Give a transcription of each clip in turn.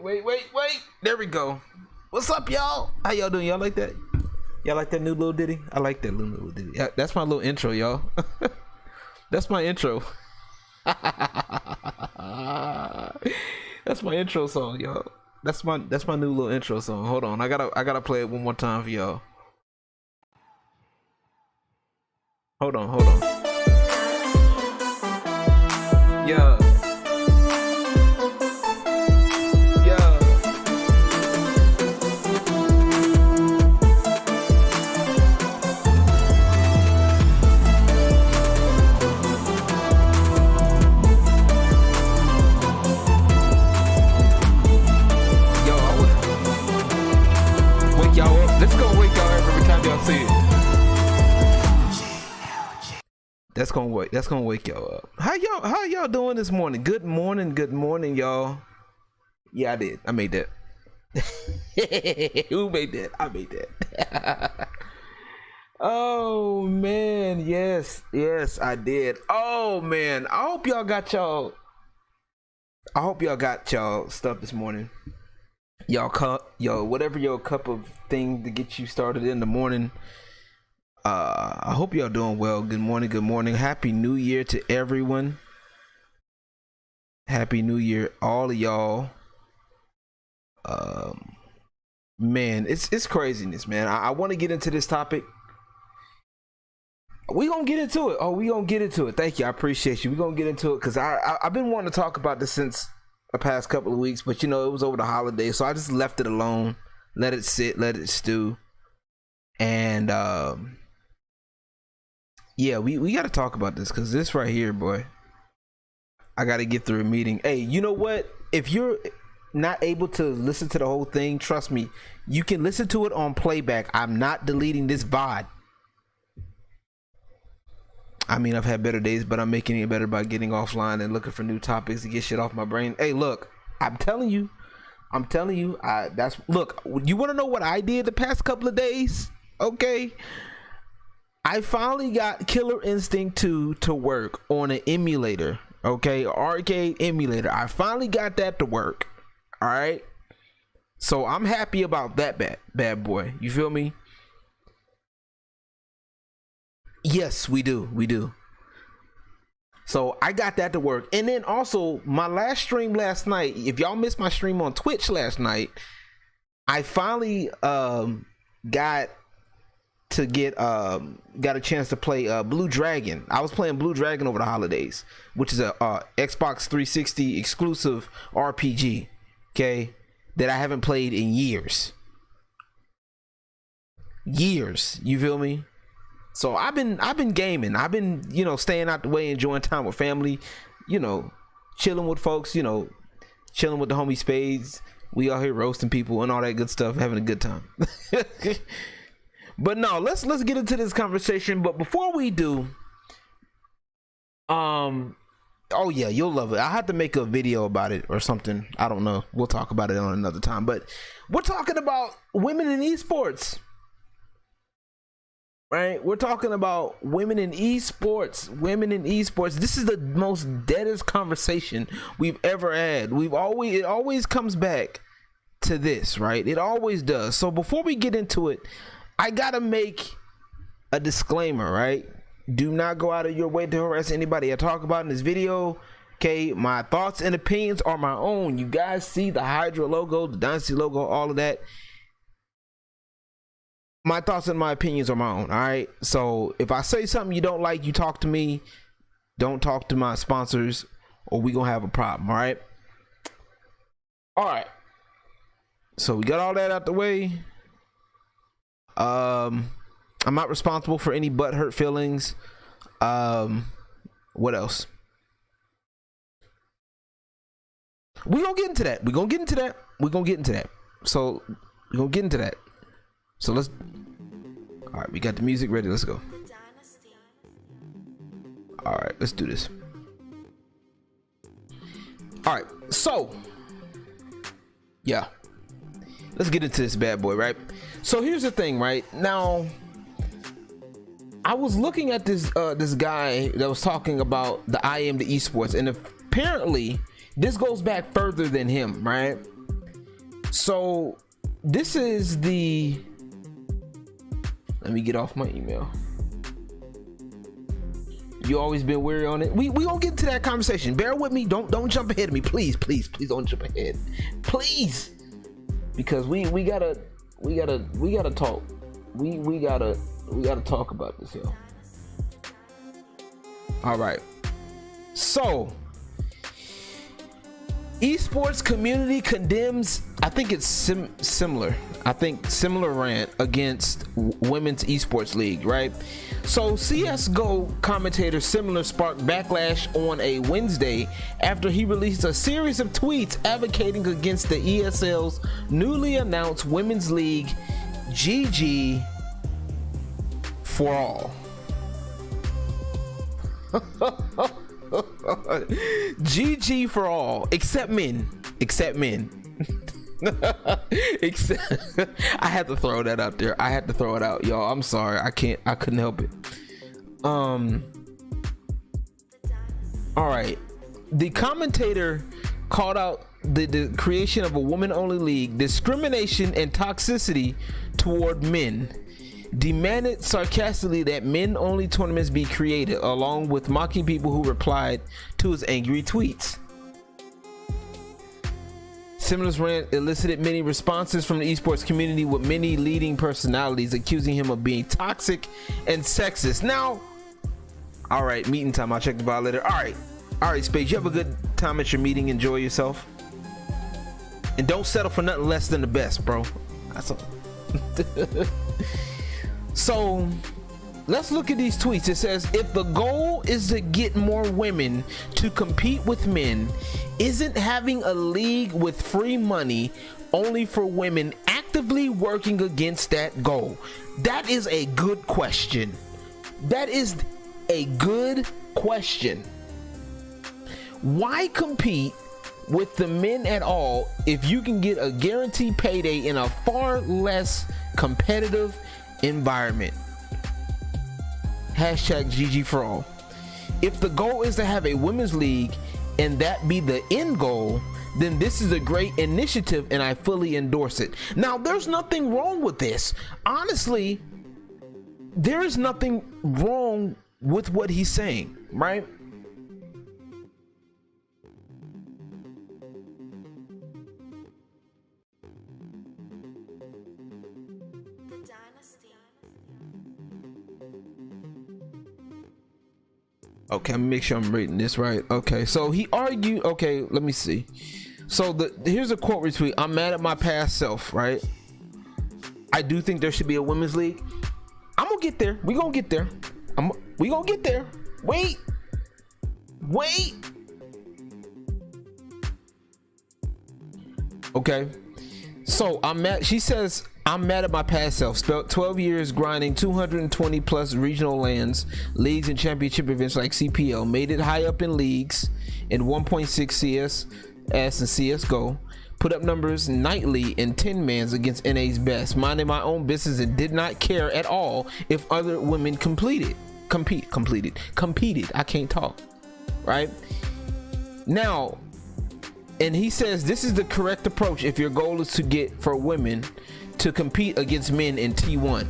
Wait. There we go. What's up, y'all? How y'all doing? Y'all like that? Y'all like that new little ditty? I like that little ditty. Yeah, that's my little intro, y'all. That's my intro. That's my intro song, y'all. That's my new little intro song. Hold on, I gotta play it one more time for y'all. Hold on. Yeah. That's gonna wake y'all up. How y'all doing this morning? Good morning, y'all. Yeah, I made that. Who made that? I made that. Oh man, yes, I did. Oh man, I hope y'all got y'all stuff this morning. Whatever your cup of thing to get you started in the morning. I hope y'all doing well. Good morning. Happy New Year to everyone. Happy New Year, all of y'all. Man, it's craziness, man. I want to get into this topic. We gonna get into it. We gonna get into it. Thank you. I appreciate you. We gonna get into it because I've been wanting to talk about this since the past couple of weeks, but it was over the holidays, so I just left it alone, let it sit, let it stew, and yeah, we got to talk about this because this right here, boy, I got to get through a meeting. Hey, you know what? If you're not able to listen to the whole thing, trust me, you can listen to it on playback. I'm not deleting this VOD. I mean, I've had better days, but I'm making it better by getting offline and looking for new topics to get shit off my brain. Hey, look, I'm telling you, look, you want to know what I did the past couple of days? Okay. I finally got Killer Instinct 2 to work on an emulator, okay? Arcade emulator. I finally got that to work, all right? So I'm happy about that bad boy. You feel me? Yes, we do. So I got that to work. And then also, my last stream last night, if y'all missed my stream on Twitch last night, I finally got a chance to play Blue Dragon. I was playing Blue Dragon over the holidays, which is a Xbox 360 exclusive RPG, okay, that I haven't played in years, you feel me? So I've been gaming. I've been staying out the way, enjoying time with family, chilling with folks, chilling with the homie Spades. We out here roasting people and all that good stuff, having a good time. But no, let's get into this conversation. But before we do, oh yeah, you'll love it. I have to make a video about it or something. I don't know. We'll talk about it on another time. But we're talking about women in esports, right? We're talking about women in esports. This is the most deadest conversation we've ever had. It always comes back to this, right? It always does. So before we get into it, I gotta make a disclaimer, right? Do not go out of your way to harass anybody I talk about in this video. Okay, my thoughts and opinions are my own. You guys see the Hydra logo, the Dynasty logo, all of that. My thoughts and my opinions are my own, all right? So if I say something you don't like, you talk to me. Don't talk to my sponsors or we gonna have a problem, all right? All right. So we got all that out the way. I'm not responsible for any butthurt feelings. What else? We're gonna get into that. So we're gonna get into that. So let's. All right, we got the music ready. Let's go. All right, let's do this. All right, so yeah, let's get into this bad boy, right? So here's the thing, right? Now, I was looking at this guy that was talking about the I am the esports, and apparently this goes back further than him, right? So this is the, let me get off my email. You always been weary on it. We gonna get to that conversation. Bear with me. Don't jump ahead of me, please don't jump ahead, please, because we gotta talk. We gotta talk about this here. All right. So, esports community condemns, I think it's similar rant against women's esports league, right? So CSGO commentator Similar sparked backlash on a Wednesday after he released a series of tweets advocating against the ESL's newly announced women's league, GGforall. GGforall, except men. I had to throw that out there. I had to throw it out, y'all. I'm sorry. I couldn't help it. All right. The commentator called out the creation of a woman-only league, discrimination and toxicity toward men, demanded sarcastically that men-only tournaments be created, along with mocking people who replied to his angry tweets. Similar's rant elicited many responses from the esports community, with many leading personalities accusing him of being toxic and sexist. Now, all right, meeting time. I'll check the bio later. All right, Spade, you have a good time at your meeting. Enjoy yourself. And don't settle for nothing less than the best, bro. That's all. So let's look at these tweets. It says, if the goal is to get more women to compete with men, isn't having a league with free money only for women actively working against that goal? That is a good question. That is a good question. Why compete with the men at all if you can get a guaranteed payday in a far less competitive environment? Hashtag GGforall. If the goal is to have a women's league and that be the end goal, then this is a great initiative and I fully endorse it. Now, there's nothing wrong with this. Honestly, there is nothing wrong with what he's saying, right? Okay, let me make sure I'm reading this right. Okay, so he argued, okay, let me see. So here's a quote retweet. I'm mad at my past self, right? I do think there should be a women's league. I'm gonna get there. We gonna get there. We gonna get there. Wait. Okay. So she says, I'm mad at my past self. Spent 12 years grinding 220 plus regional lands, leagues, and championship events like CPL. Made it high up in leagues in 1.6 CS and CSGO. Put up numbers nightly in 10 mans against NA's best. Minding my own business and did not care at all if other women competed. I can't talk. Right? Now, and he says this is the correct approach if your goal is to get for women to compete against men in T1.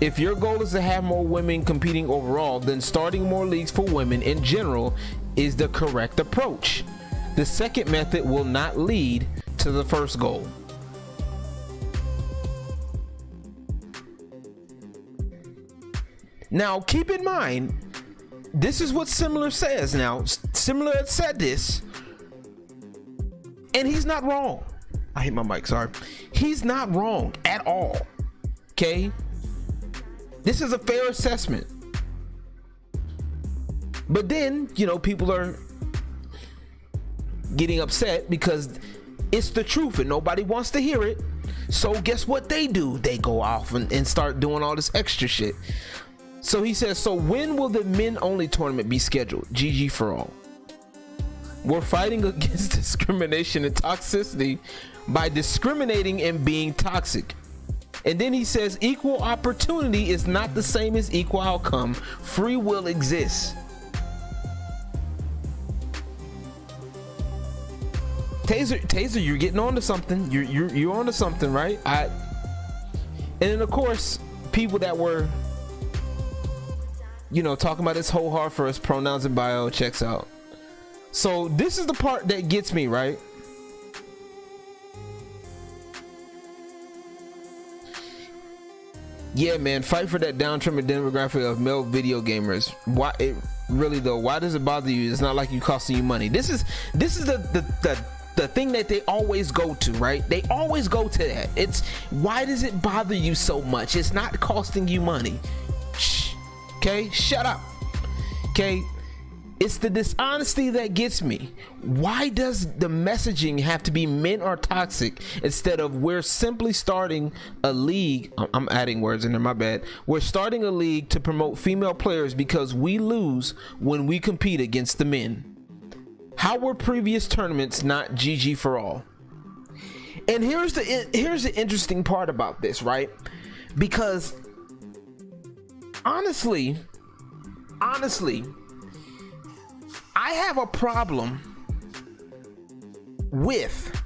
If your goal is to have more women competing overall, then starting more leagues for women in general is the correct approach. The second method will not lead to the first goal. Now, keep in mind, this is what Similar says. Now, Similar said this, and he's not wrong. I hit my mic, sorry. He's not wrong at all. Okay? This is a fair assessment. But then, you know, people are getting upset because it's the truth and nobody wants to hear it. So guess what they do? They go off and start doing all this extra shit. So he says, so when will the men only tournament be scheduled? GGforall. We're fighting against discrimination and toxicity by discriminating and being toxic. And then he says equal opportunity is not the same as equal outcome. Free will exists. Taser, you're getting onto something. You're onto something, right? And then of course, people that were, you know, talking about this whole hard for us pronouns and bio checks out. So this is the part that gets me, right? Yeah, man, fight for that downtrending demographic of male video gamers. Why it really though? Why does it bother you? It's not like you costing you money. This is the thing that they always go to, right? They always go to that. It's why does it bother you so much? It's not costing you money. Shh. Okay, shut up. Okay, it's the dishonesty that gets me. Why does the messaging have to be men are toxic instead of we're simply starting a league? I'm adding words in there, my bad. We're starting a league to promote female players because we lose when we compete against the men. How were previous tournaments not GGforall? And here's the interesting part about this, right? Because honestly, I have a problem with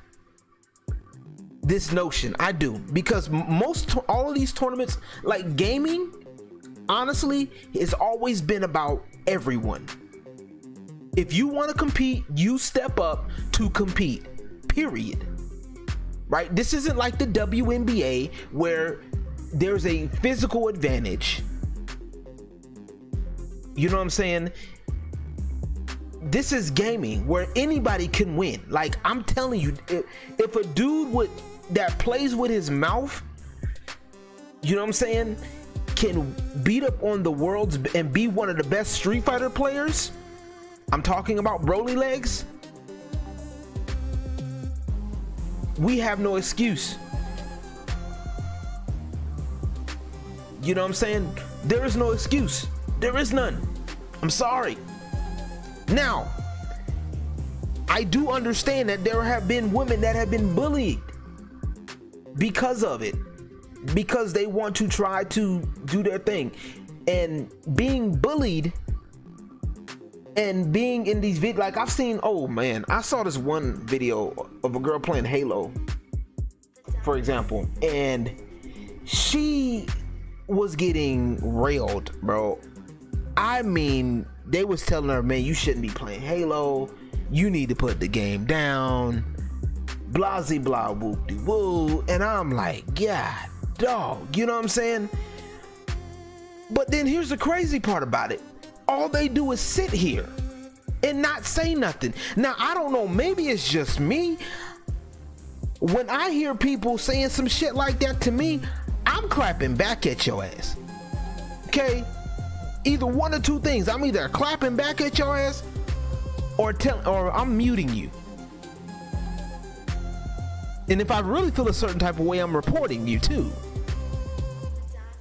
this notion. I do, because all of these tournaments, like gaming, honestly, has always been about everyone. If you want to compete, you step up to compete, period. Right? This isn't like the WNBA where there's a physical advantage. You know what I'm saying? This is gaming where anybody can win. Like, I'm telling you, if a dude that plays with his mouth, you know what I'm saying, can beat up on the world's and be one of the best Street Fighter players, I'm talking about Broly legs, we have no excuse. You know what I'm saying? There is no excuse. There is none. I'm sorry. Now, I do understand that there have been women that have been bullied because of it, because they want to try to do their thing, and being bullied and being in these videos. Like, I've seen, oh man, I saw this one video of a girl playing Halo, for example, and she was getting railed, bro. I mean, they was telling her, man, you shouldn't be playing Halo, you need to put the game down, blah zee blah whoop de woo. And I'm like, God dog, you know what I'm saying? But then here's the crazy part about it. All they do is sit here and not say nothing. Now, I don't know, maybe it's just me. When I hear people saying some shit like that to me, I'm clapping back at your ass. Okay? Either one or two things. I'm either clapping back at your ass or I'm muting you. And if I really feel a certain type of way, I'm reporting you too.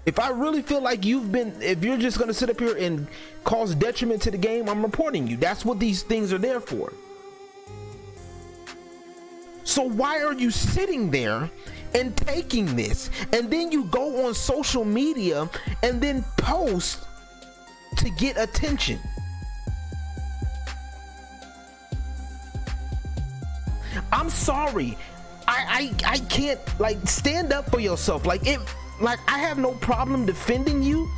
If I really feel like if you're just gonna sit up here and cause detriment to the game, I'm reporting you. That's what these things are there for. So why are you sitting there and taking this, and then you go on social media and then post to get attention? I'm sorry, I can't, like, stand up for yourself. Like, I have no problem defending you.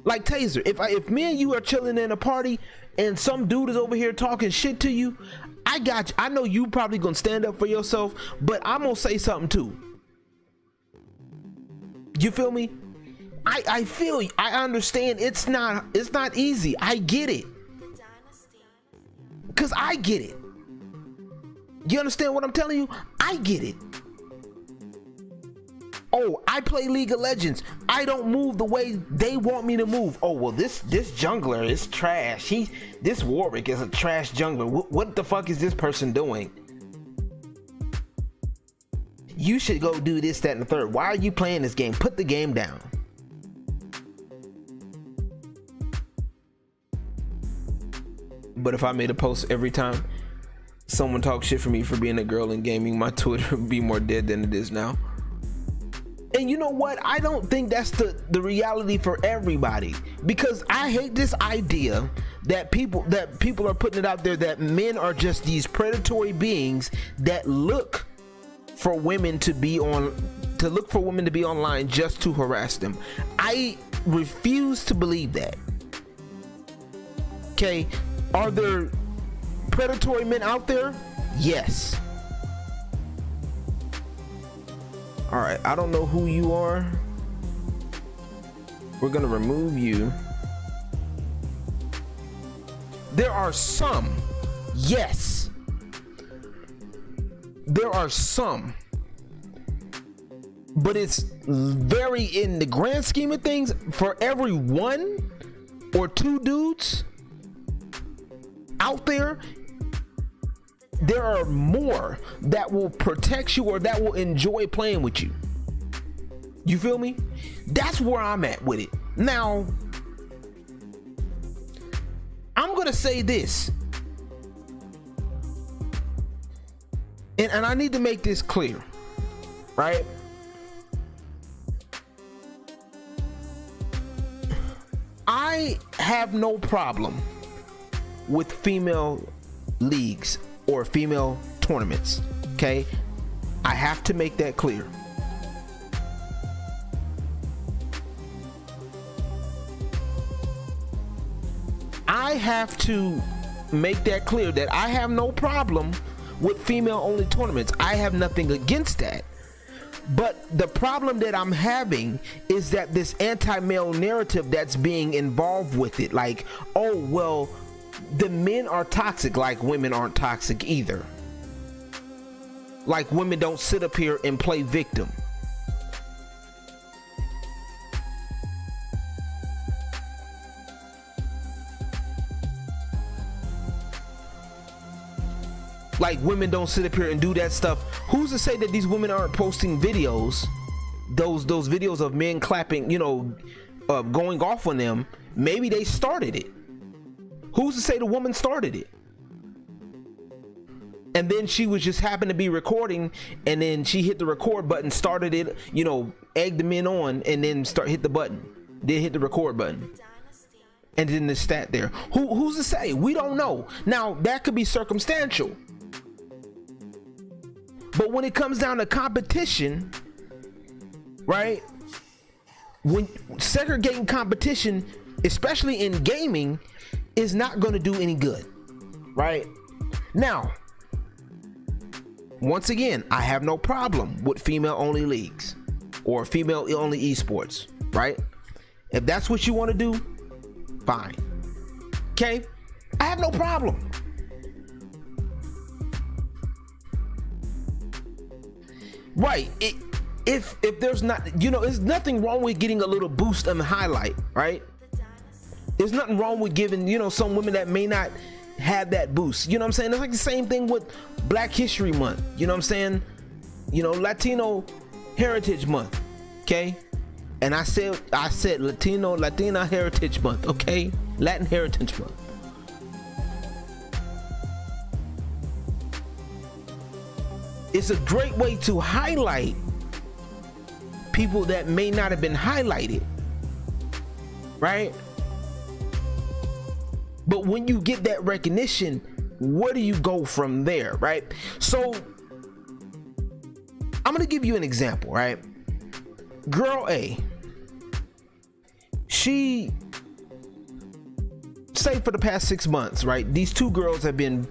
Like, Taser, if me and you are chilling in a party and some dude is over here talking shit to you, I got you. I know you probably gonna stand up for yourself, but I'm gonna say something too. You feel me? I feel you. I understand it's not easy. I get it. Cause I get it. You understand what I'm telling you? I get it. Oh, I play League of Legends. I don't move the way they want me to move. Oh, well, this jungler is trash. This Warwick is a trash jungler. What the fuck is this person doing? You should go do this, that, and the third. Why are you playing this game? Put the game down. But if I made a post every time someone talks shit for me for being a girl in gaming, my Twitter would be more dead than it is now. And you know what? I don't think that's the reality for everybody, because I hate this idea that people are putting it out there that men are just these predatory beings that look for women to be online just to harass them. I refuse to believe that. Okay, are there predatory men out there? Yes. All right, I don't know who you are. We're gonna remove you. There are some, yes. There are some, but it's very, in the grand scheme of things, for every one or two dudes out there, there are more that will protect you or that will enjoy playing with you. You feel me? That's where I'm at with it. Now, I'm gonna say this, and I need to make this clear, right? I have no problem with female leagues or female tournaments, okay? I have to make that clear. I have to make that clear that I have no problem with female only tournaments. I have nothing against that. But the problem that I'm having is that this anti-male narrative that's being involved with it, like, oh, well, the men are toxic. Like, women aren't toxic either. Like, women don't sit up here and play victim. Like, women don't sit up here and do that stuff. Who's to say that these women aren't posting videos, those videos of men clapping, you know, going off on them? Maybe they started it. Who's to say the woman started it? And then she was just happened to be recording, and then she hit the record button, started it, you know, egged the men on, and then hit the button, then hit the record button, and then the stat there. Who's to say? We don't know. Now, that could be circumstantial. But when it comes down to competition, right? When segregating competition, especially in gaming, is not going to do any good, right? Now, once again, I have no problem with female only leagues or female only esports, right? If that's what you want to do, fine. Okay? I have no problem. Right. If there's not, you know, there's nothing wrong with getting a little boost and highlight, right? There's nothing wrong with giving, you know, some women that may not have that boost. You know what I'm saying? It's like the same thing with Black History Month. You know what I'm saying? You know, Latino Heritage Month. Okay? And I said Latina Heritage Month, okay? Latin Heritage Month. It's a great way to highlight people that may not have been highlighted, right? But when you get that recognition, where do you go from there, right? So I'm gonna give you an example, right? Girl A, she, say for the past 6 months, right? These two girls have been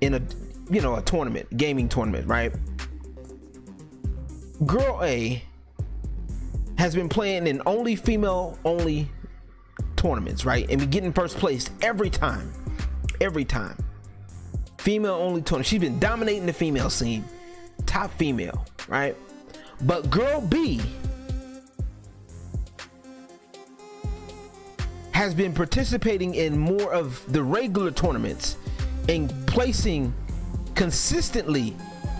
in a, you know, a tournament, gaming tournament, right? Girl A has been playing in only female only tournaments, right? And be getting first place every time. Female only tournament. She's been dominating the female scene, top female, right? But girl B has been participating in more of the regular tournaments and placing consistently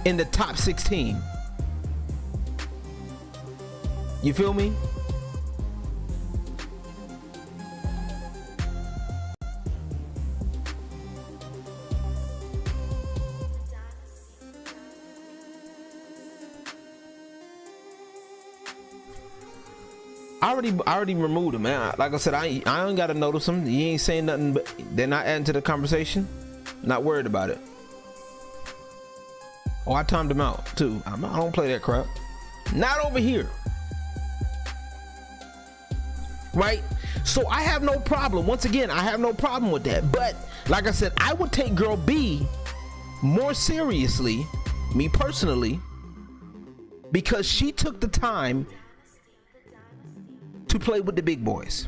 in the top 16. You feel me? I already removed them, man. Like I said, I ain't gotta notice them. You ain't saying nothing, but they're not adding to the conversation. Not worried about it. Oh, I timed them out too. I don't play that crap. Not over here. Right? So I have no problem. Once again, I have no problem with that. But like I said, I would take girl B more seriously, me personally, because she took the time to play with the big boys.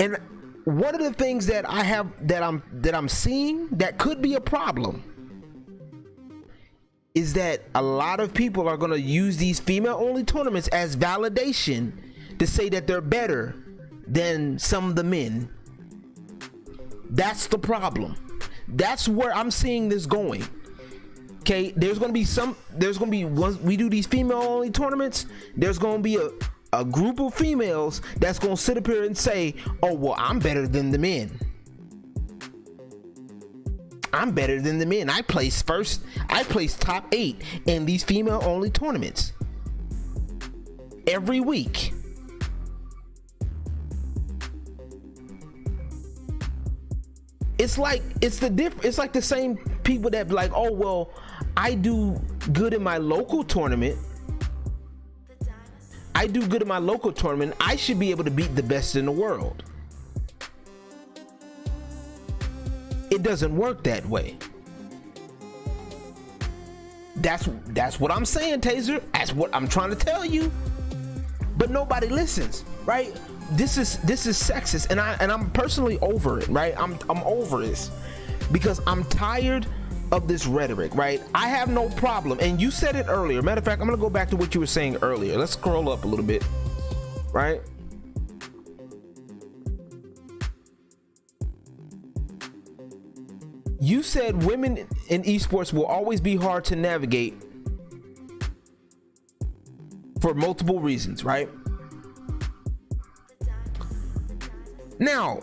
And one of the things that I have that I'm seeing that could be a problem is that a lot of people are going to use these female only tournaments as validation to say that they're better than some of the men. That's the problem. That's where I'm seeing this going. Okay, there's gonna be once we do these female only tournaments, there's gonna be a group of females that's gonna sit up here and say, oh well, I'm better than the men. I'm better than the men. I placed first, I placed top 8 in these female only tournaments every week. It's like it's like the same people that be like, oh well, I do good in my local tournament. I do good in my local tournament. I should be able to beat the best in the world. It doesn't work that way. That's what I'm saying, Taser. That's what I'm trying to tell you. But nobody listens, right? This is sexist, and I'm personally over it, right? I'm over this because I'm tired of this rhetoric, right? I have no problem, and you said it earlier. Matter of fact, I'm gonna go back to what you were saying earlier. Let's scroll up a little bit, right? You said women in esports will always be hard to navigate for multiple reasons, right? Now,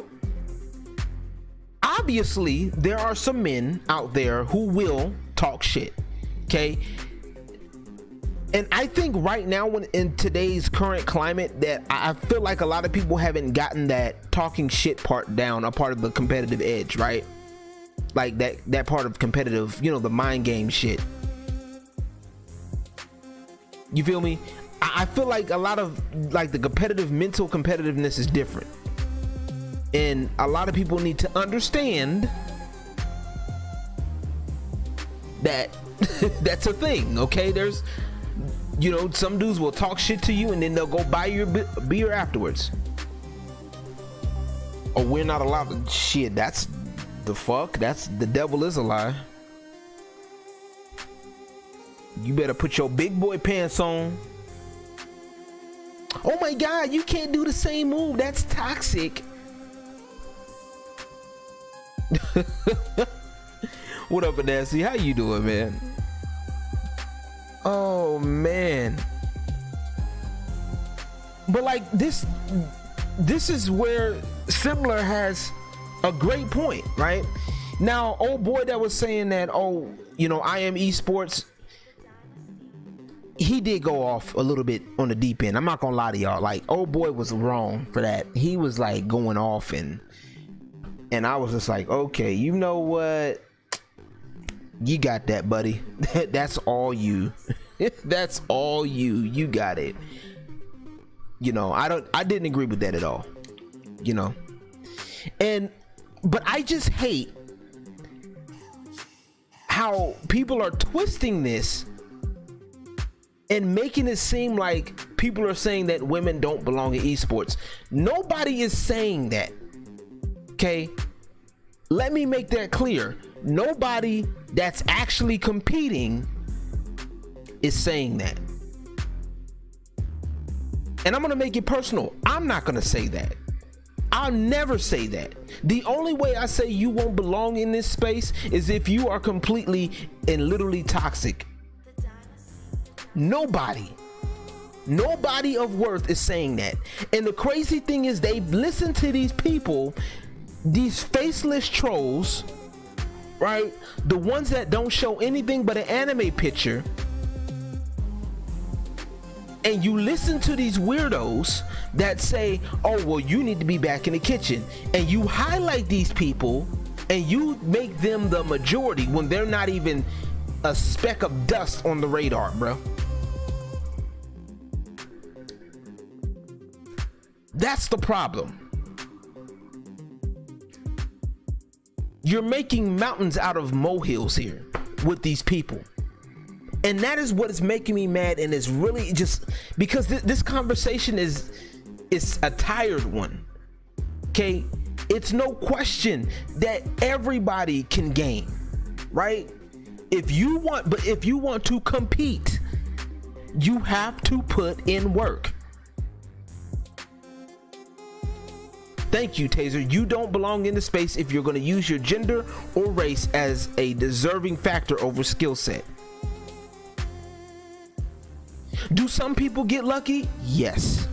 obviously, there are some men out there who will talk shit, okay? And I think right now, when in today's current climate, that I feel like a lot of people haven't gotten that talking shit part down, a part of the competitive edge, right? Like that part of competitive, you know, the mind game shit. You feel me? I feel like a lot of like the competitive mental competitiveness is different. And a lot of people need to understand that that's a thing, okay? There's, you know, some dudes will talk shit to you and then they'll go buy your beer afterwards. Oh, we're not allowed to. Shit, that's the fuck. That's the devil is a lie. You better put your big boy pants on. Oh my God, you can't do the same move. That's toxic. What up, Nancy? How you doing, man? Oh man. But like this is where Similar has a great point, right? Now, old boy that was saying that, oh, you know, I am esports, he did go off a little bit on the deep end. I'm not gonna lie to y'all. Like, old boy was wrong for that. He was like going off, and I was just like, okay, you know what? You got that, buddy. That's all you. That's all you. You got it. You know, I didn't agree with that at all. You know, but I just hate how people are twisting this and making it seem like people are saying that women don't belong in esports. Nobody is saying that. Okay, let me make that clear. Nobody that's actually competing is saying that. And I'm gonna make it personal. I'm not gonna say that. I'll never say that. The only way I say you won't belong in this space is if you are completely and literally toxic. Nobody of worth is saying that. And the crazy thing is, they listen to these people, these faceless trolls, right? The ones that don't show anything but an anime picture, And you listen to these weirdos that say, oh, well, you need to be back in the kitchen. And you highlight these people and you make them the majority when they're not even a speck of dust on the radar, bro. That's the problem. You're making mountains out of molehills here with these people. And that is what is making me mad, and it's really just because this conversation is a tired one. Okay, it's no question that everybody can game, right? If you want to compete, you have to put in work. Thank you, Taser. You don't belong in the space if you're going to use your gender or race as a deserving factor over skill set. Do some people get lucky? Yes.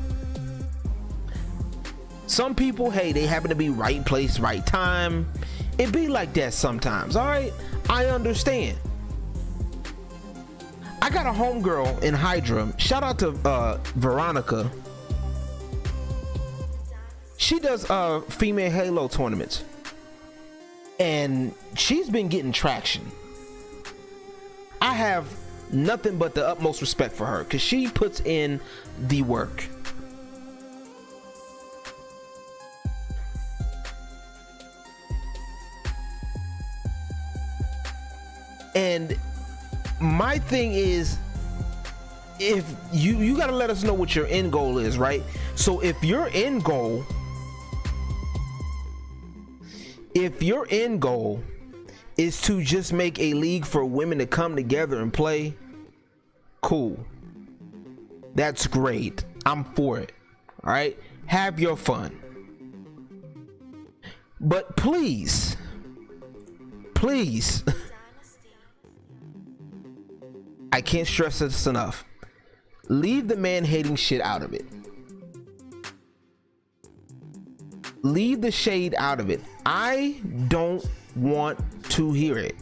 Some people, hey, they happen to be right place, right time. It be like that sometimes, all right? I understand. I got a homegirl in Hydra. Shout out to Veronica. She does female Halo tournaments. And she's been getting traction. I have nothing but the utmost respect for her because she puts in the work. And my thing is, if you got to let us know what your end goal is, right? So if your end goal is to just make a league for women to come together and play, cool. That's great. I'm for it. All right, have your fun. But please, I can't stress this enough. Leave the man hating shit out of it. Leave the shade out of it. I don't want to hear it.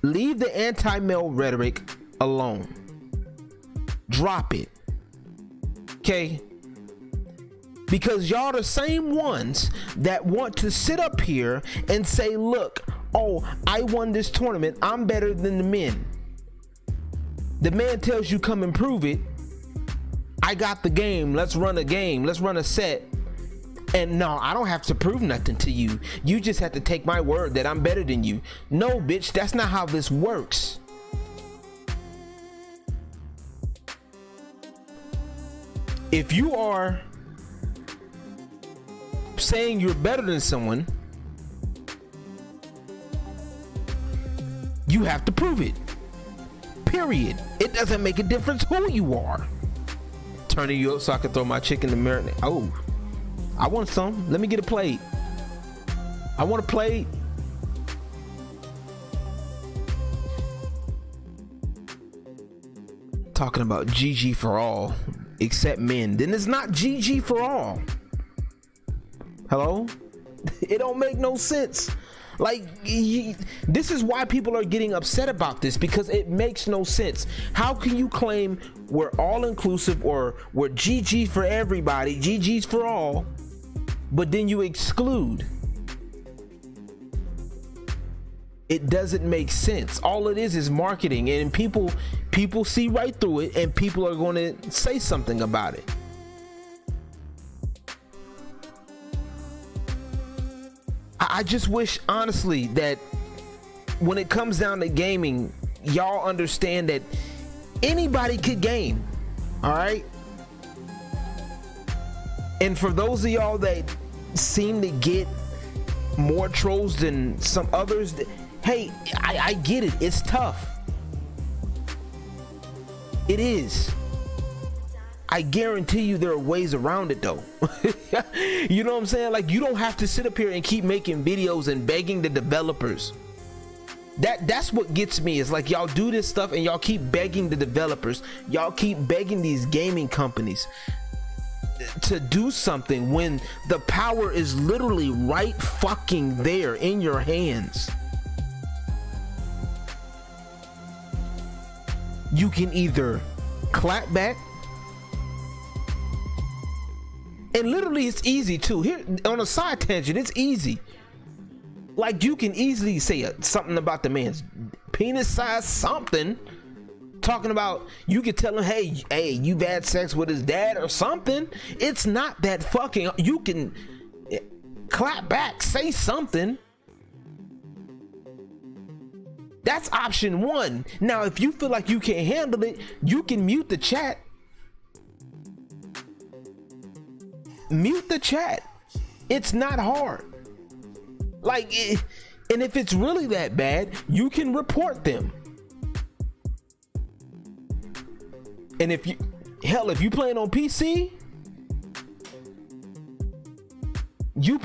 Leave the anti-male rhetoric alone. Drop it. Okay? Because y'all the same ones that want to sit up here and say, look, oh, I won this tournament, I'm better than the men. The man tells you come and prove it. I got the game, let's run a game, let's run a set. And no, I don't have to prove nothing to you. You just have to take my word that I'm better than you. No, bitch, that's not how this works. If you are saying you're better than someone, you have to prove it. Period. It doesn't make a difference who you are. Turning you up so I can throw my chicken in the marinade. Oh, I want some. Let me get a plate. I want a plate. Talking about GGforall, except men. Then it's not GGforall. Hello? It don't make no sense. Like, this is why people are getting upset about this, because it makes no sense. How can you claim we're all inclusive or we're GG for everybody, GG's for all, but then you exclude? It doesn't make sense. All it is marketing, and people see right through it, and people are going to say something about it. I just wish, honestly, that when it comes down to gaming, y'all understand that anybody could game, all right? And for those of y'all that seem to get more trolls than some others, hey, I get it. It's tough. It is. I guarantee you there are ways around it though. You know what I'm saying? Like, you don't have to sit up here and keep making videos and begging the developers. That's what gets me, is like, y'all do this stuff and y'all keep begging the developers. Y'all keep begging these gaming companies to do something when the power is literally right fucking there in your hands. You can either clap back. And literally it's easy too. Here on a side tangent, it's easy. Like you can easily say something about the man's penis size, something. Talking about, you could tell him, hey, you've had sex with his dad or something. It's not that fucking, you can clap back, say something. That's option one. Now, if you feel like you can't handle it, you can mute the chat. Mute the chat. It's not hard. Like, and if it's really that bad, you can report them. And if you, hell, if you playing on PC, you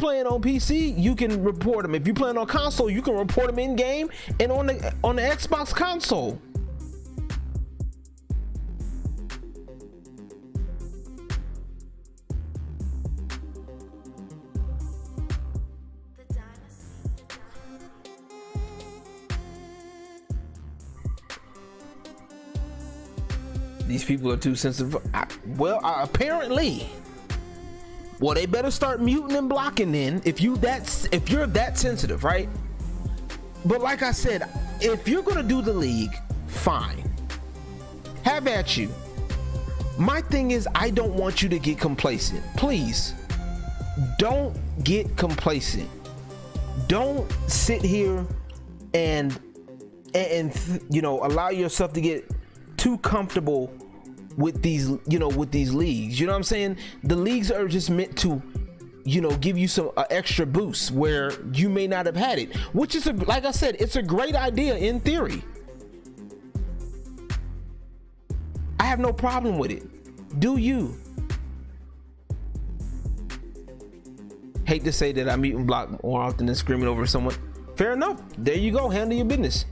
can report them. If you playing on console, you can report them in game and on the Xbox console. These people are too sensitive. Apparently. Well, they better start muting and blocking then. If you're that sensitive, right? But like I said, if you're gonna do the league, fine. Have at you. My thing is, I don't want you to get complacent. Please, don't get complacent. Don't sit here and you know, allow yourself to get too comfortable with these, you know, with these leagues. You know what I'm saying? The leagues are just meant to, you know, give you some extra boost where you may not have had it, which is like I said, it's a great idea in theory. I have no problem with it. Do you? Hate to say that I mute and block more often than screaming over someone. Fair enough. There you go. Handle your business.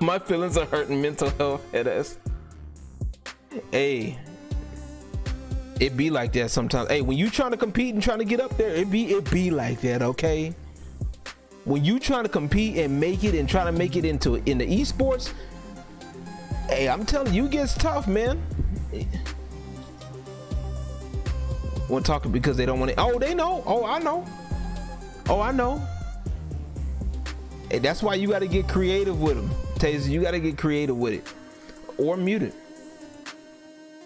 My feelings are hurting. Mental health headass. Hey, it be like that sometimes. Hey, when you trying to compete and trying to get up there, it be like that. Okay, when you trying to compete and make it and try to make it in the eSports, hey, I'm telling you, it gets tough, man. Want to talk because they don't want to. Oh, they know. Oh, I know. Oh, I know. Hey, that's why you got to get creative with them, Taser. You got to get creative with it, or mute it,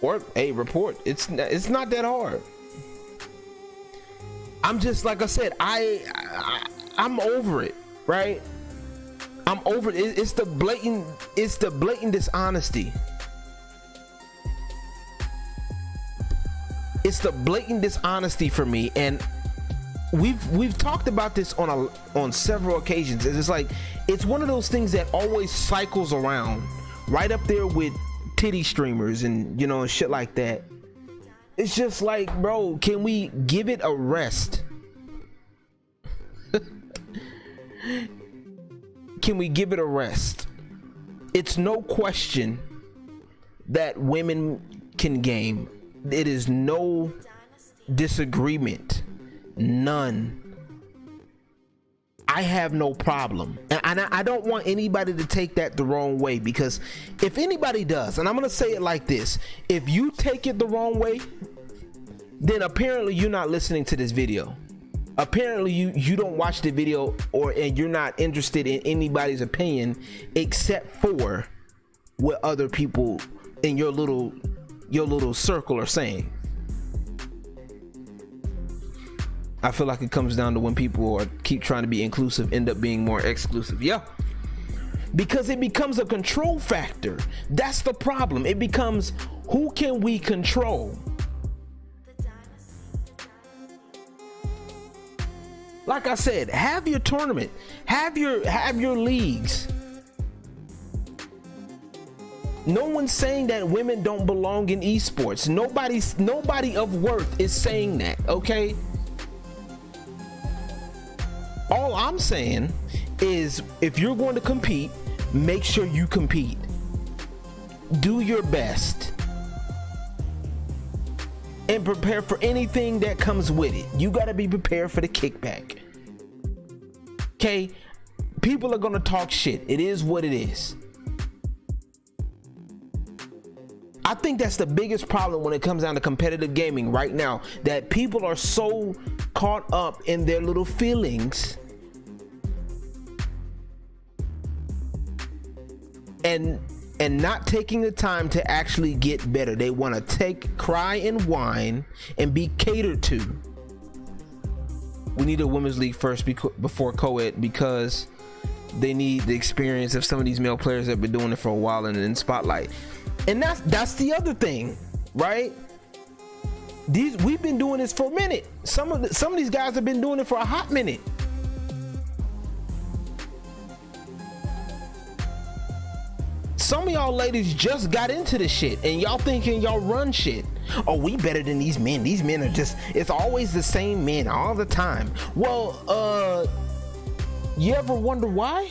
or hey, report. It's not that hard. I'm just, like I said, I'm over it, right? I'm over it. It's the blatant dishonesty. It's the blatant dishonesty for me, and we've talked about this on several occasions. It's like, it's one of those things that always cycles around, right up there with titty streamers and, you know, and shit like that. It's just like, bro, can we give it a rest? Can we give it a rest? It's no question that women can game. It is no disagreement. None. I have no problem, and I don't want anybody to take that the wrong way, because if anybody does, and I'm gonna say it like this, if you take it the wrong way, then apparently you're not listening to this video. Apparently you don't watch the video, and you're not interested in anybody's opinion except for what other people in your little circle are saying. I feel like it comes down to when people keep trying to be inclusive, end up being more exclusive. Yeah, because it becomes a control factor. That's the problem. It becomes, who can we control? Like I said, have your tournament, have your leagues. No one's saying that women don't belong in esports. Nobody of worth is saying that, okay? All I'm saying is, if you're going to compete, make sure you compete. Do your best. And prepare for anything that comes with it. You got to be prepared for the kickback. Okay? People are going to talk shit. It is what it is. I think that's the biggest problem when it comes down to competitive gaming right now, that people are so caught up in their little feelings and not taking the time to actually get better. They want to cry and whine and be catered to. We need a women's league first before co-ed, because they need the experience of some of these male players that have been doing it for a while and in spotlight. And that's the other thing, right? We've been doing this for a minute. Some of these guys have been doing it for a hot minute. Some of y'all ladies just got into this shit and y'all thinking y'all run shit. Oh, we better than these men. These men are just, it's always the same men all the time. Well, you ever wonder why?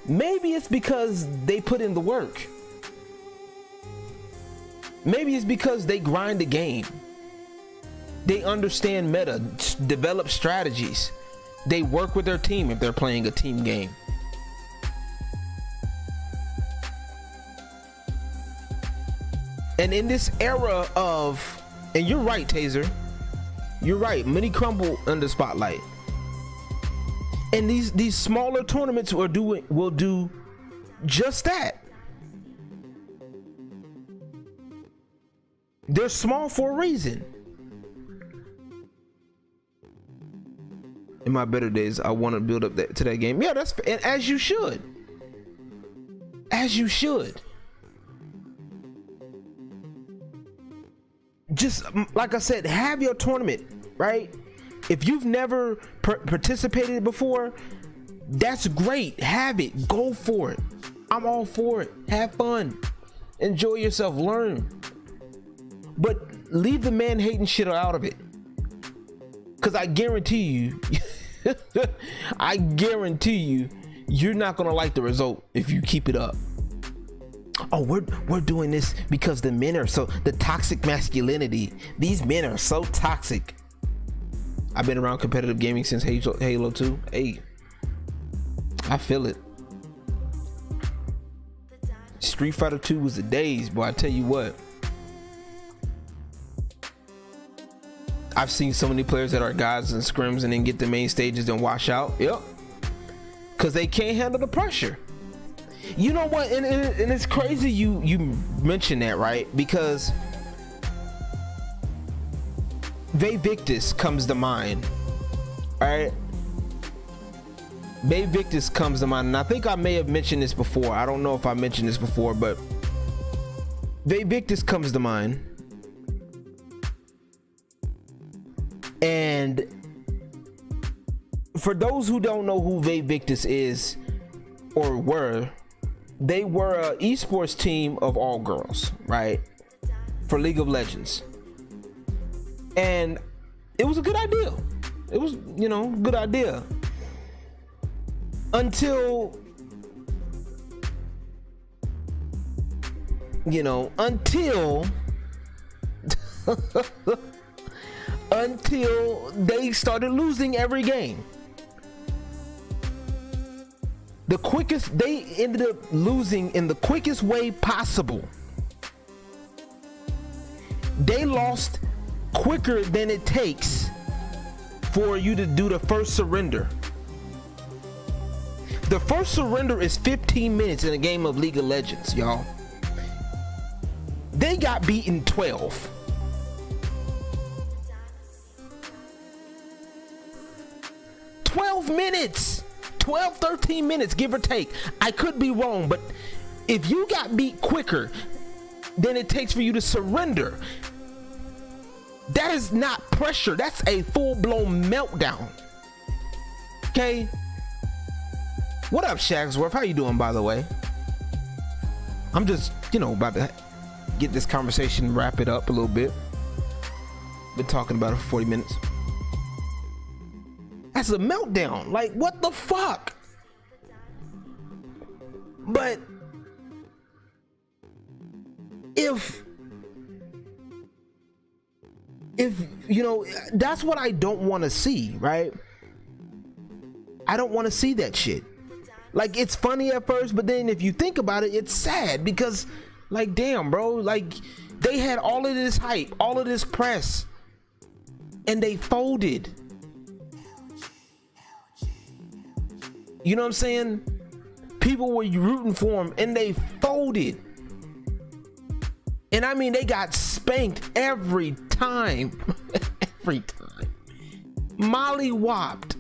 Maybe it's because they put in the work. Maybe it's because they grind the game. They understand meta, develop strategies. They work with their team if they're playing a team game. And in this era of, and you're right, Taser, you're right, many crumble under spotlight. And these smaller tournaments will do just that. They're small for a reason. In my better days, I want to build up to that game. Yeah, that's, and as you should. As you should. Just like I said, have your tournament, right? If you've never participated before, that's great. Have it. Go for it. I'm all for it. Have fun. Enjoy yourself. Learn. But leave the man hating shit out of it. Because I guarantee you, I guarantee you, you're not going to like the result if you keep it up. Oh, we're doing this because the men are so, the toxic masculinity. These men are so toxic. I've been around competitive gaming since Halo 2. Hey, I feel it. Street Fighter 2 was the days, boy. I tell you what. I've seen so many players that are guys and scrims and then get the main stages and wash out. Yep. Because they can't handle the pressure. You know what? And it's crazy you mentioned that, right? Because Victus comes to mind, right? Victus comes to mind, and I think I may have mentioned this before. I don't know if I mentioned this before, but Victus comes to mind. And for those who don't know who Victus is or were, they were an esports team of all girls, right? For League of Legends. And it was a good idea. It was, good idea. Until until they started losing every game. They ended up losing in the quickest way possible. They lost quicker than it takes for you to do the first surrender. The first surrender is 15 minutes in a game of League of Legends, y'all. They got beaten 12. Minutes, 12, 13 minutes, give or take. I could be wrong, but if you got beat quicker than it takes for you to surrender, that is not pressure. That's a full-blown meltdown. Okay. What up, Shagsworth? How you doing, by the way? I'm just, about to get this conversation, wrap it up a little bit. Been talking about it for 40 minutes. That's a meltdown. Like, what the fuck? But if that's what I don't want to see, right? I don't want to see that shit. Like, it's funny at first, but then if you think about it, it's sad because, like, damn, bro, like, they had all of this hype, all of this press, and they folded. You know what I'm saying? People were rooting for them, and they folded. And I mean, they got spanked every time. Every time. Molly whopped.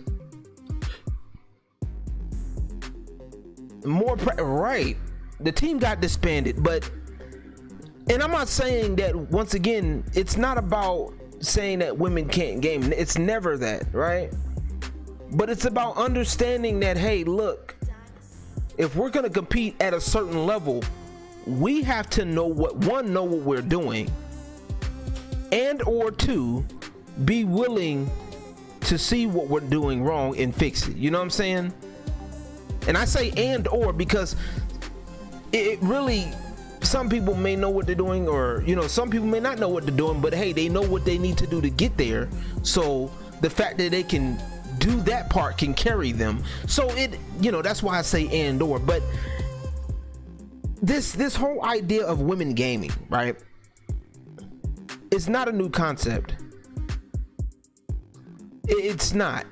Right. The team got disbanded, but, and I'm not saying that, once again, it's not about saying that women can't game. It's never that, right? But it's about understanding that, hey, look, if we're going to compete at a certain level, we have to know what we're doing, and or two, be willing to see what we're doing wrong and fix it. You know what I'm saying? And I say and or because it really, some people may know what they're doing, or, you know, some people may not know what they're doing, but hey, they know what they need to do to get there. So the fact that they can do that part can carry them. So it, you know, that's why I say and or. But this whole idea of women gaming, right, it's not a new concept. It's not.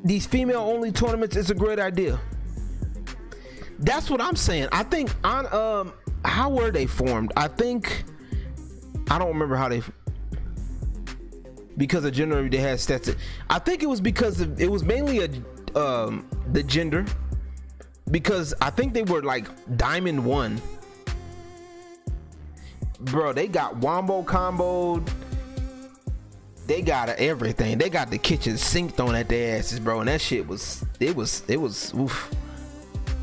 These female only tournaments is a great idea. That's what I'm saying. I think on how were they formed? I think, I don't remember how they, because of gender, they had stats. I think it was because of, it was mainly the gender, because I think they were like Diamond 1. Bro, they got wombo comboed. They got everything. They got the kitchen sink thrown at their asses, bro. And that shit was, it was oof.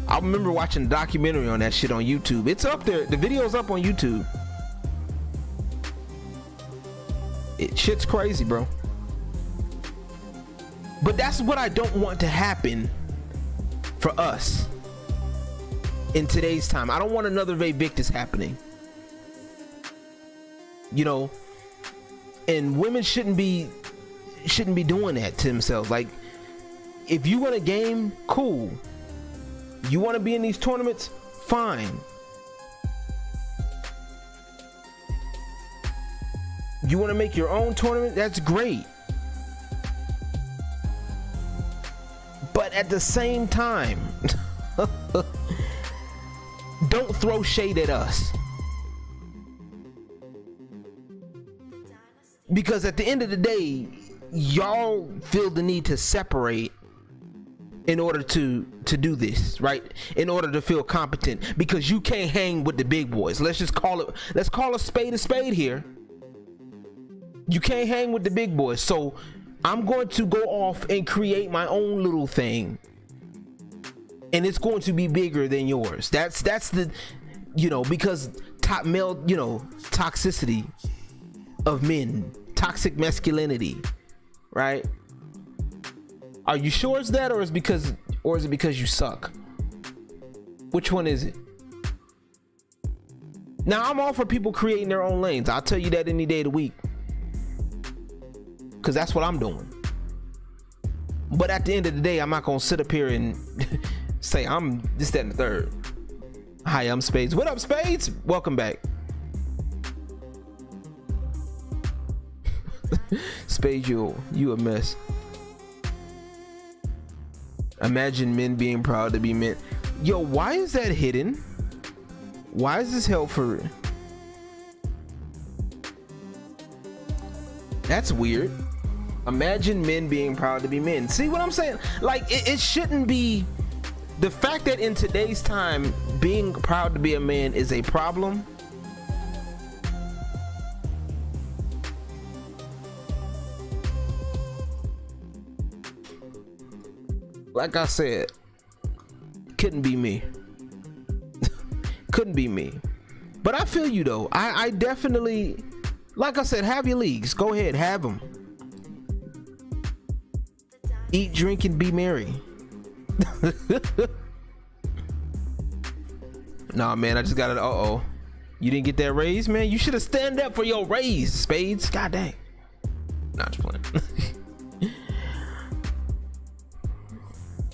I remember watching a documentary on that shit on YouTube. It's up there. The video's up on YouTube. Shit's crazy, bro. But that's what I don't want to happen for us in today's time. I don't want another Victus happening. You know, and women shouldn't be doing that to themselves. Like, if you want a game, cool. You want to be in these tournaments, fine. You want to make your own tournament, that's great. But at the same time, don't throw shade at us. Because at the end of the day, y'all feel the need to separate in order to do this, right? In order to feel competent, because you can't hang with the big boys. Let's call a spade here. You can't hang with the big boys. So I'm going to go off and create my own little thing, and it's going to be bigger than yours. That's the, you know, because top male, you know, toxicity of men, toxic masculinity, right? Are you sure it's that, or is it because you suck? Which one is it? Now, I'm all for people creating their own lanes. I'll tell you that any day of the week, because that's what I'm doing. But at the end of the day, I'm not gonna sit up here and say I'm this, that, and the third. Hi, I'm Spades. What up, Spades? Welcome back. Spades, you a mess. Imagine men being proud to be men. Yo, why is that hidden? Why is this held for? That's weird. Imagine men being proud to be men. See what I'm saying? Like, it shouldn't be. The fact that in today's time being proud to be a man is a problem, like I said, couldn't be me. Couldn't be me. But I feel you though. I definitely, like I said, have your leagues. Go ahead, have them. Eat, drink, and be merry. Nah, man, I just got it. Uh-oh. You didn't get that raise, man? You should have stand up for your raise, Spades. God dang. Not just playing.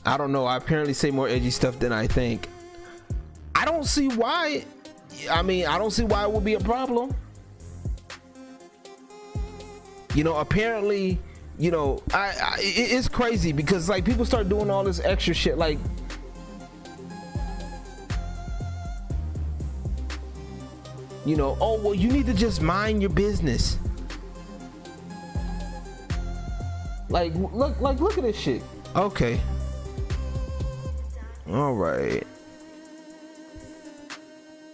I don't know. I apparently say more edgy stuff than I think. I don't see why. I mean, I don't see why it would be a problem. You know, apparently, you know, it's crazy because like people start doing all this extra shit. Like, you know, oh well, you need to just mind your business. Like, look at this shit. Okay. All right.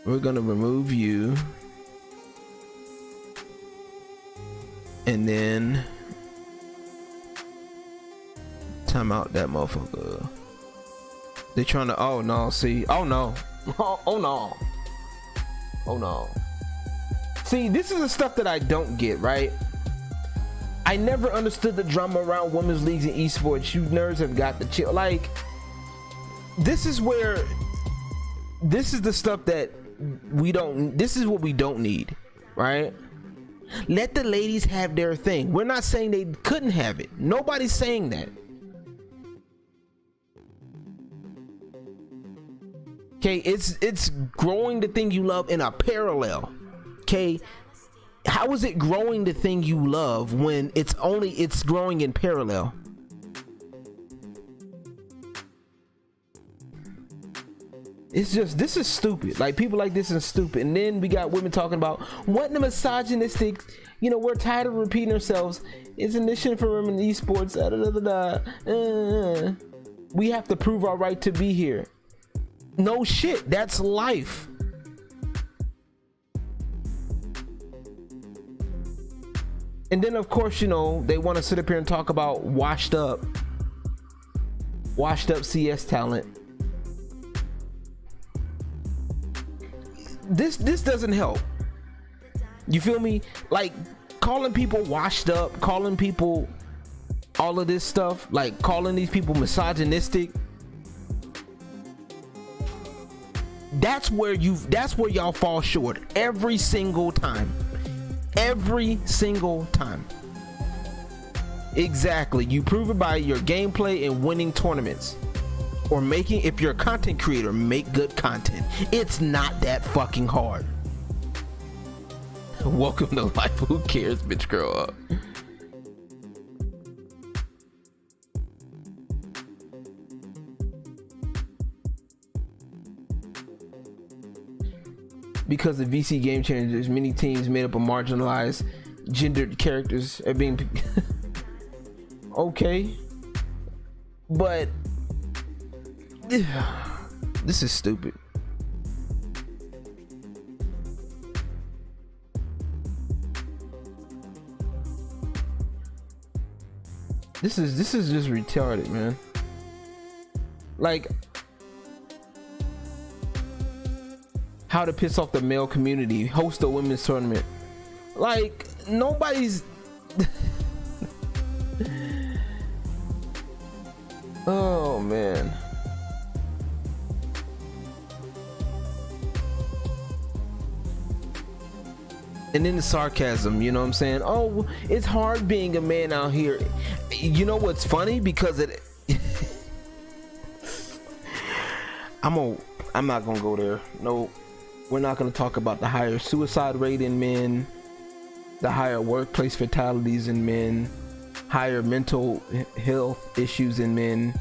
We're gonna remove you. And then time out that motherfucker. They trying to, oh no, see, oh no. Oh no. Oh no. See, this is the stuff that I don't get, right? I never understood the drama around women's leagues in esports. You nerds have got the chill. Like, this is where, this is the stuff that we don't, this is what we don't need, right? Let the ladies have their thing. We're not saying they couldn't have it. Nobody's saying that. Okay, it's growing the thing you love in a parallel. Okay, how is it growing the thing you love when it's growing in parallel? It's just, this is stupid. Like, people like this is stupid. And then we got women talking about what the misogynistic, you know, we're tired of repeating ourselves. It's an initiative for women in esports. We have to prove our right to be here. No shit, that's life. And then of course, you know, they want to sit up here and talk about washed up CS talent. This doesn't help. You feel me? Like, calling people washed up, calling people all of this stuff, like calling these people misogynistic. That's where y'all fall short every single time. Every single time. Exactly. You prove it by your gameplay and winning tournaments. Or making, if you're a content creator, make good content. It's not that fucking hard. Welcome to life. Who cares, bitch? Grow up. Because the VC game changers, many teams made up of marginalized gendered characters are being okay, but this is stupid. This is just retarded, man. Like, how to piss off the male community, host a women's tournament. Like, nobody's oh man. And then the sarcasm, you know what I'm saying? Oh, it's hard being a man out here. You know what's funny? Because it I'm not gonna go there. No, we're not gonna talk about the higher suicide rate in men, the higher workplace fatalities in men, higher mental health issues in men,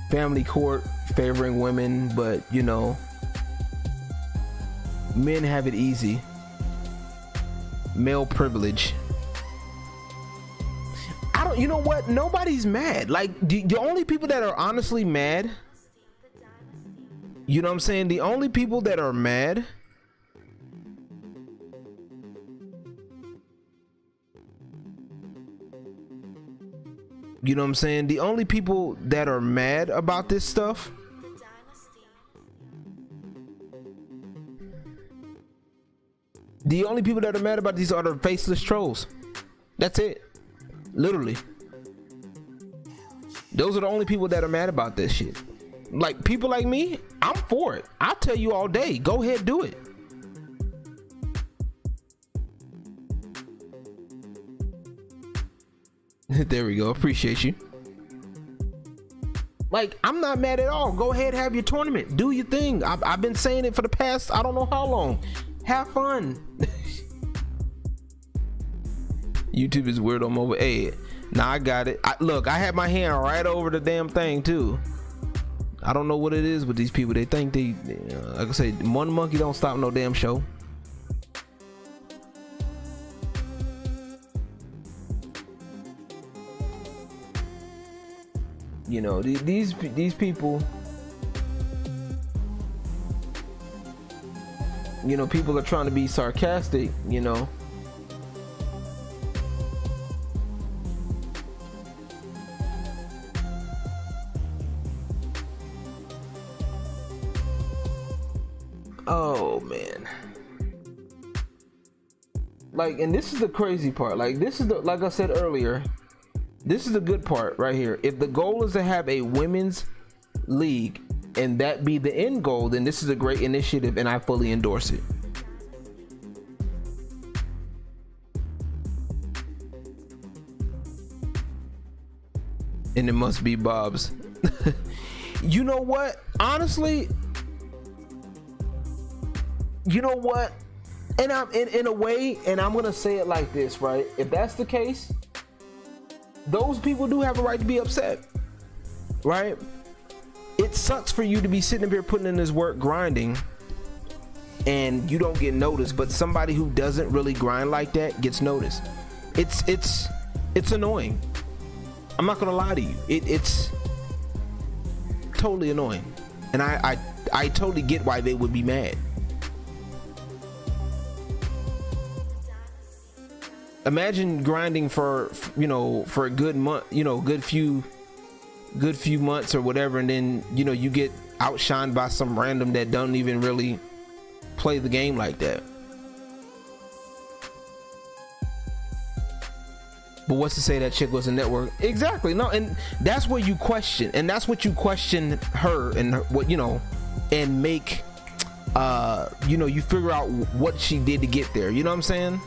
family court favoring women, but you know, men have it easy. Male privilege. You know what? Nobody's mad. Like, the only people that are honestly mad, you know what I'm saying? The only people that are mad you know what I'm saying? The only people that are mad about this stuff the only people that are mad about these are the faceless trolls. That's it. Literally. Those are the only people that are mad about this shit. Like, people like me, I'm for it. I'll tell you all day, go ahead, do it. There we go. Appreciate you. Like, I'm not mad at all. Go ahead, have your tournament, do your thing. I've been saying it for the past I don't know how long. Have fun. YouTube is weird on mobile. Hey, now I got it. Look, I had my hand right over the damn thing too. I don't know what it is with these people. They think they like I said, one monkey don't stop no damn show. You know, these people, you know, people are trying to be sarcastic, you know. Oh man. Like, and this is the crazy part. Like, this is the, like I said earlier, this is the good part right here. If the goal is to have a women's league and that be the end goal, then this is a great initiative and I fully endorse it. And it must be Bob's. You know what? Honestly, you know what? And I'm in a way, and I'm gonna say it like this, right? If that's the case, those people do have a right to be upset, right? It sucks for you to be sitting up here putting in this work, grinding, and you don't get noticed, but somebody who doesn't really grind like that gets noticed. It's annoying. I'm not gonna lie to you. It's totally annoying, and I totally get why they would be mad. Imagine grinding for, you know, for a good month, you know, good few months or whatever, and then, you know, you get outshined by some random that don't even really play the game like that. But what's to say that chick was a network? Exactly. No, and that's where you question, and that's what you question her and what, you know, and make you know, you figure out what she did to get there. You know what I'm saying?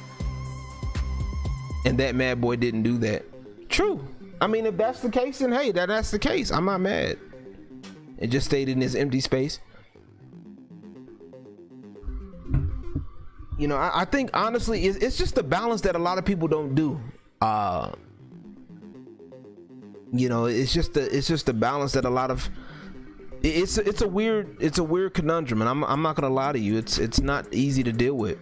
And that mad boy didn't do that. True. I mean, if that's the case, then hey, that's the case. I'm not mad. It just stayed in this empty space. You know, I think honestly, it's just the balance that a lot of people don't do. You know, it's just the balance that a lot of it's a weird conundrum, and I'm not gonna lie to you. It's not easy to deal with.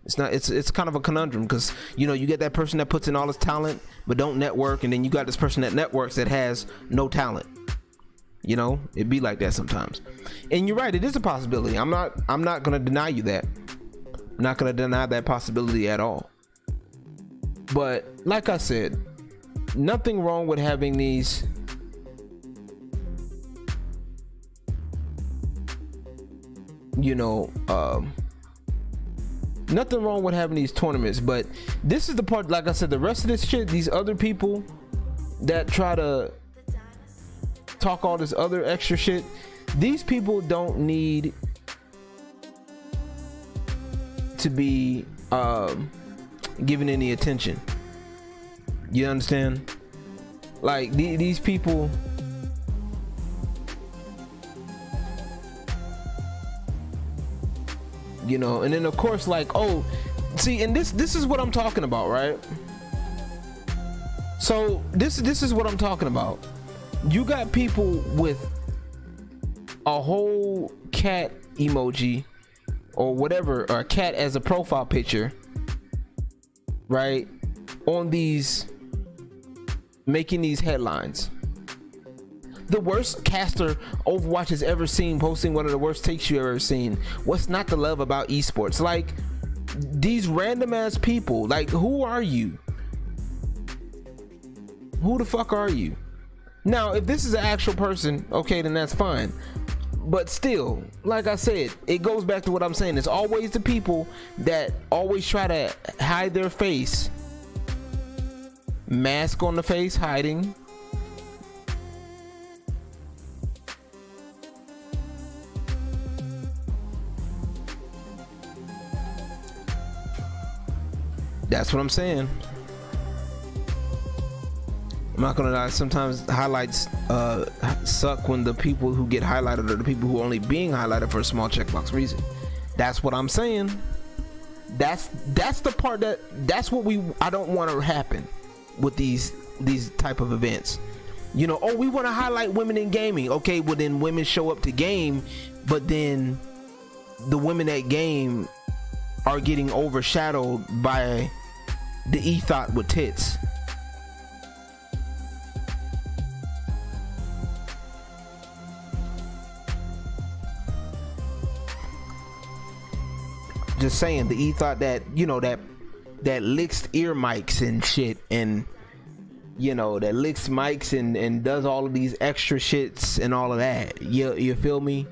It's kind of a conundrum, because, you know, you get that person that puts in all this talent but don't network, and then you got this person that networks that has no talent. You know, it'd be like that sometimes. And you're right, it is a possibility. I'm not gonna deny you that. I'm not gonna deny that possibility at all. But like I said, nothing wrong with having these you know, nothing wrong with having these tournaments, but this is the part, like I said, the rest of this shit, these other people that try to talk all this other extra shit, these people don't need to be given any attention. You understand? Like these people, you know, and then of course, like, oh, see, and this is what I'm talking about, right? So this is what I'm talking about. You got people with a whole cat emoji or whatever, or a cat as a profile picture, right, on these, making these headlines. The worst caster Overwatch has ever seen posting one of the worst takes you ever seen. What's not to love about esports? Like, these random ass people, like, who are you? Who the fuck are you? Now, if this is an actual person, okay, then that's fine. But still, like I said, it goes back to what I'm saying. It's always the people that always try to hide their face. Mask on the face, hiding. That's what I'm saying. not gonna lie, sometimes highlights suck when the people who get highlighted are the people who are only being highlighted for a small checkbox reason. That's what I'm saying. That's the part that's what I don't want to happen with these type of events. You know, oh, we want to highlight women in gaming. Okay, well then women show up to game, but then the women at game are getting overshadowed by the e-thought with tits. Just saying, the e-thought that, you know, that licks ear mics and shit, and you know, that licks mics and does all of these extra shits and all of that. You feel me?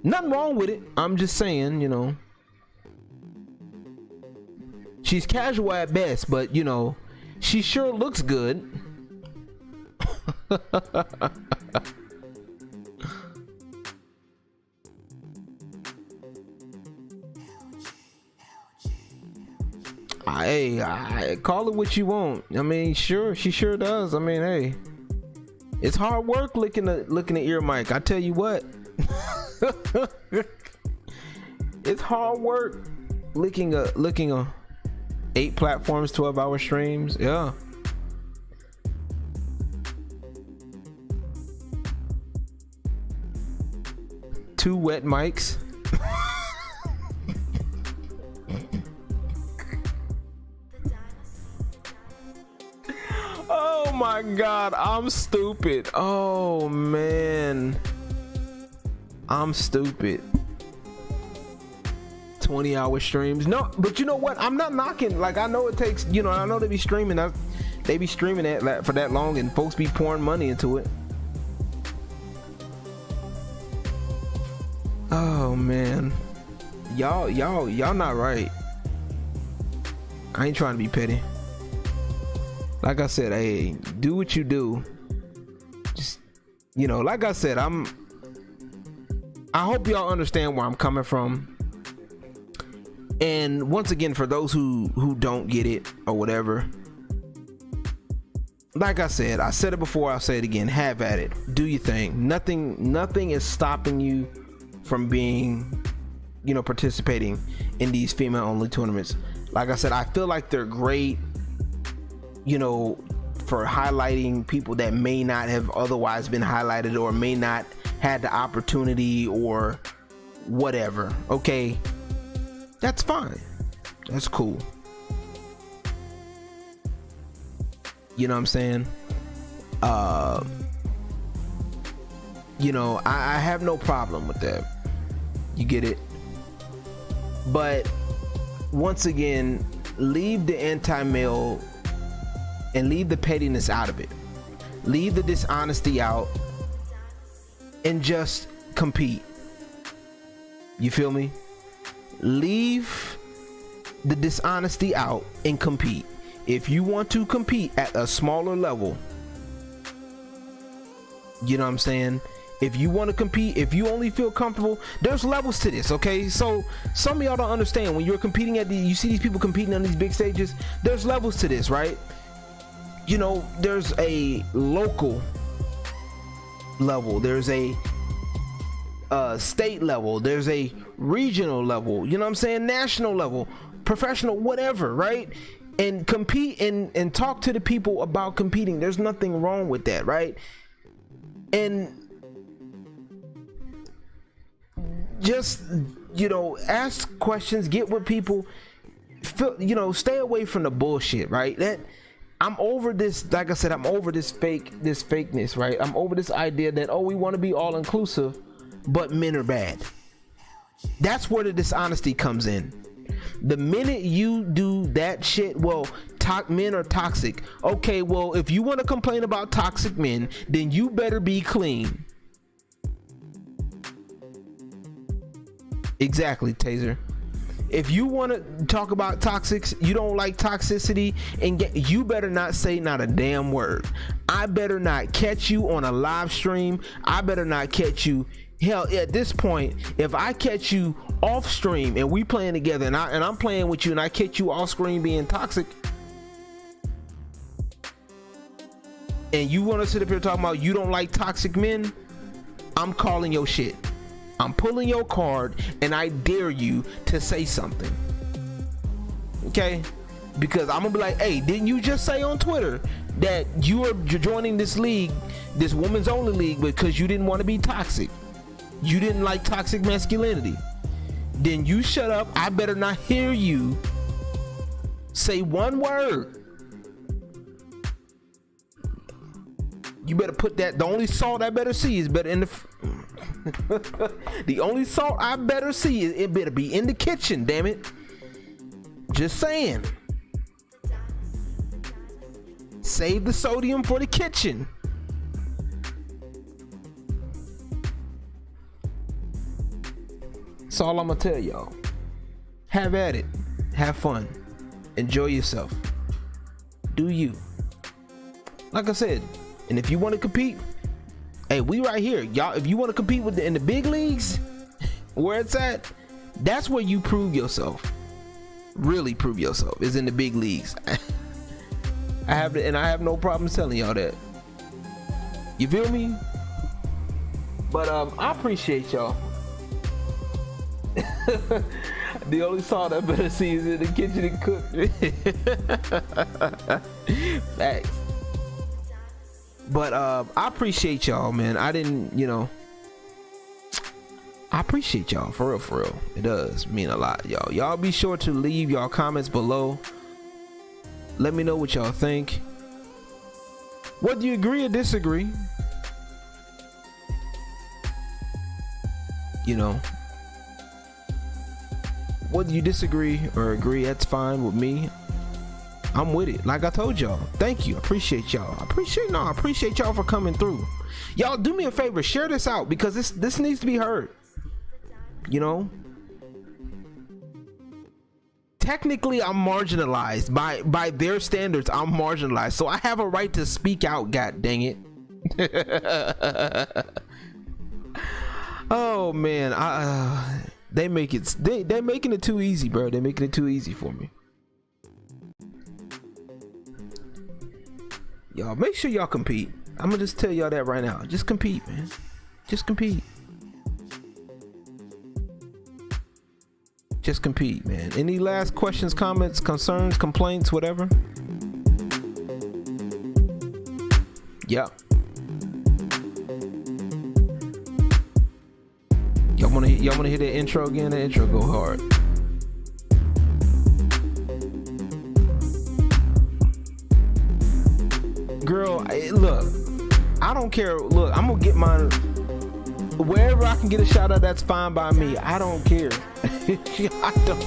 Nothing wrong with it. I'm just saying, you know, she's casual at best, but you know, she sure looks good. Hey, I call it what you want. I mean, sure, she sure does. I mean, hey, it's hard work licking the ear mic. I tell you what, it's hard work licking a 8 platforms, 12-hour streams. Yeah. Two wet mics. Oh my god, I'm stupid. Oh man, I'm stupid. 20-hour streams. No, but you know what, I'm not knocking. Like, I know it takes, you know, I know they be streaming that for that long, and folks be pouring money into it. Oh man, y'all not right. I ain't trying to be petty. Like I said, hey, do what you do. Just, you know, like I said, I hope y'all understand where I'm coming from. And once again, for those who don't get it or whatever, like I said it before, I'll say it again, have at it. Do your thing. Nothing is stopping you from being, you know, participating in these female only tournaments. Like I said, I feel like they're great, you know, for highlighting people that may not have otherwise been highlighted or may not had the opportunity or whatever. Okay, that's fine, that's cool. You know what I'm saying? You know, I have no problem with that. You get it? But once again, leave the anti-male and leave the pettiness out of it. Leave the dishonesty out and just compete. You feel me? Leave the dishonesty out and compete. If you want to compete at a smaller level, you know what I'm saying? If you want to compete, if you only feel comfortable, there's levels to this, okay? So some of y'all don't understand, when you're competing you see these people competing on these big stages, there's levels to this, right? You know, there's a local level, there's a state level, there's a regional level, you know what I'm saying, national level, professional, whatever, right? And compete and talk to the people about competing. There's nothing wrong with that, right? And just, you know, ask questions, get with people, you know, stay away from the bullshit, right? That I'm over this, like I said, I'm over this fakeness, right? I'm over this idea that, oh, we want to be all inclusive, but men are bad. That's where the dishonesty comes in. The minute you do that shit, well, men are toxic. Okay, well, if you want to complain about toxic men, then you better be clean. Exactly, Taser. If you want to talk about toxics, you don't like toxicity, and you better not say not a damn word. I better not catch you on a live stream. I better not catch you. Hell, at this point, if I catch you off stream and we playing together, and I'm playing with you, and I catch you off screen being toxic, and you want to sit up here talking about you don't like toxic men, I'm calling your shit. I'm pulling your card, and I dare you to say something. Okay? Because I'm gonna be like, hey, didn't you just say on Twitter that you are joining this league, this women's only league, because you didn't want to be toxic? You didn't like toxic masculinity. Then you shut up. I better not hear you say one word. You better put that. The only salt I better see is better in the the only salt I better see is it better be in the kitchen, damn it. Just saying. Save the sodium for the kitchen. That's all I'm gonna tell y'all. Have at it. Have fun. Enjoy yourself. Do you. Like I said, and if you want to compete, hey, we right here, y'all. If you want to compete with in the big leagues, where it's at, that's where you prove yourself. Really prove yourself is in the big leagues. I have no problem telling y'all that. You feel me? But I appreciate y'all. The only salt I better see is in the kitchen and cook. Facts. But I appreciate y'all, man. I didn't, I appreciate y'all for real. It does mean a lot, y'all. Y'all be sure to leave y'all comments below. Let me know what y'all think. Whether you agree or disagree, whether you disagree or agree, that's fine with me. I'm with it. Like I told y'all, thank you. I appreciate y'all. I appreciate y'all for coming through. Y'all do me a favor, share this out, because this needs to be heard. Technically I'm marginalized by their standards. I'm marginalized, so I have a right to speak out. God dang it. Oh man, they're making it too easy, bro. They're making it too easy for me. Y'all make sure y'all compete. I'm gonna just tell y'all that right now. Just compete, man. Just compete. Just compete, man. Any last questions, comments, concerns, complaints, whatever? Yep. Y'all wanna hear that intro again? The intro go hard. Girl, look, I don't care. Look, I'm gonna get mine wherever I can get a shout out. That's fine by me. I don't care. I don't.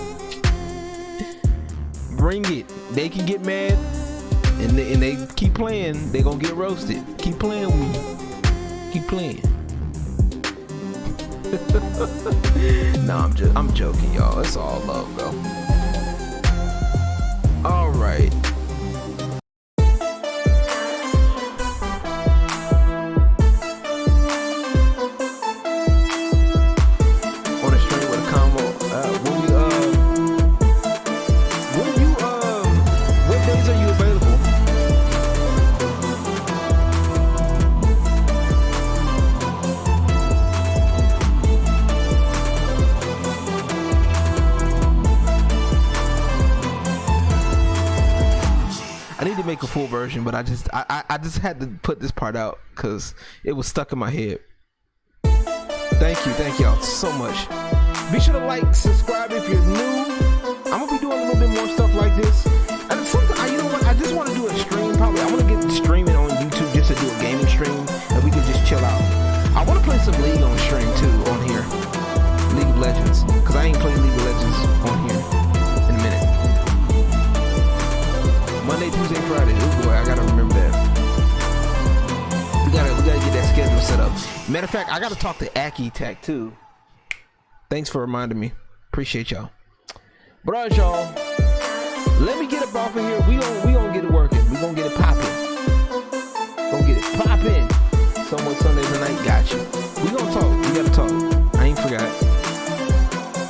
Bring it. They can get mad, and they keep playing. They gonna get roasted. Keep playing with me. Keep playing. No, I'm joking, y'all. It's all love, bro. All right. Make a full version, but I just had to put this part out because it was stuck in my head. Thank y'all so much. Be sure to like, subscribe if you're new. I'm gonna be doing a little bit more stuff like this, and sometimes, you know what, I just want to do a stream. Probably I want to get streaming on YouTube, just to do a gaming stream and we can just chill out. I want to play some League on stream too on here, League of Legends, because I ain't played League of Legends on here in a minute. Monday, Tuesday, Friday. Oh boy, I gotta remember that. We gotta get that schedule set up. Matter of fact, I gotta talk to Aki Tech too. Thanks for reminding me. Appreciate y'all. But alright, y'all. Let me get up off of here. We gonna get it working. We gonna get it popping. Gonna get it popping. Somewhat Sundays tonight. Got you. We gonna talk. We gotta talk. I ain't forgot.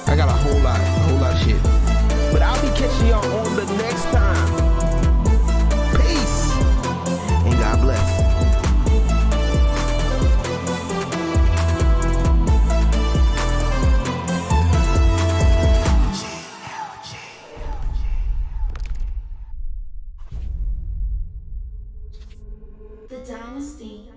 I got a whole lot of shit. But I'll be catching y'all on the next time. Peace and God bless. The Dynasty